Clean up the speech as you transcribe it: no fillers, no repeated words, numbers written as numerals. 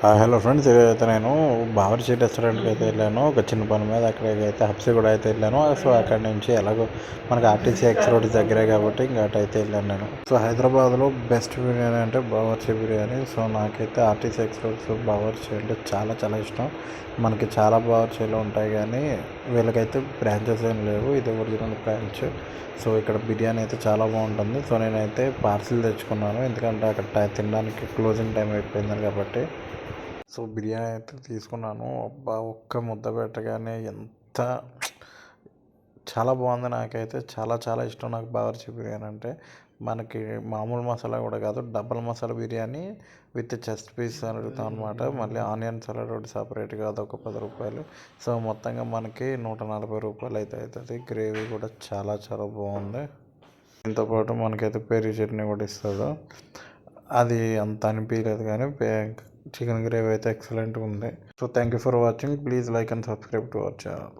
Hello friends, ఇదైతే నేను బావర్చి రెస్టారెంట్కి అయితే వెళ్ళాను. ఒక చిన్న పని మీద అక్కడికైతే హబ్సి కూడా అయితే వెళ్ళాను. సో అక్కడ నుంచి ఎలాగో మనకి ఆర్టీసీ ఎక్స్ రోడ్ దగ్గరే కాబట్టి ఇంకా అటు అయితే వెళ్ళాను నేను. సో హైదరాబాద్లో బెస్ట్ బిర్యానీ అంటే బావర్చి బిర్యానీ. సో నాకైతే ఆర్టీసీ ఎక్స్ రోడ్స్ బావర్చి అంటే చాలా చాలా ఇష్టం. మనకి చాలా బావర్చీలు ఉంటాయి కానీ వీళ్ళకైతే బ్రాంచెస్ ఏం లేవు. ఇది ఒరిజినల్ బ్రాంచ్. సో ఇక్కడ బిర్యానీ అయితే చాలా బాగుంటుంది. సో నేనైతే పార్సిల్ తెచ్చుకున్నాను, ఎందుకంటే అక్కడ తినడానికి క్లోజింగ్ టైం అయిపోయింది కాబట్టి. సో బిర్యానీ అయితే తీసుకున్నాను. అబ్బా, ఒక్క ముద్ద పెట్టగానే ఎంత చాలా బాగుంది. నాకైతే చాలా చాలా ఇష్టం నాకు బావర్చి బిర్యానీ అంటే. మనకి మామూలు మసాలా కూడా కాదు, double masala biryani with chest piece అడుగుతాం అనమాట. మళ్ళీ ఆనియన్ సలాడ్ ఒకటి సపరేట్గా అదొక 10 రూపాయలు. సో మొత్తంగా మనకి 140 రూపాయలు అయితే అవుతుంది. గ్రేవీ కూడా చాలా చాలా బాగుంది. దీంతోపాటు మనకైతే పెరుగు చట్నీ కూడా ఇస్తాడు. అది అంత అనిపించలేదు కానీ చికెన్ గ్రేవీ అయితే ఎక్సలెంట్గా ఉంది. So thank you for watching. Please like and subscribe to our channel.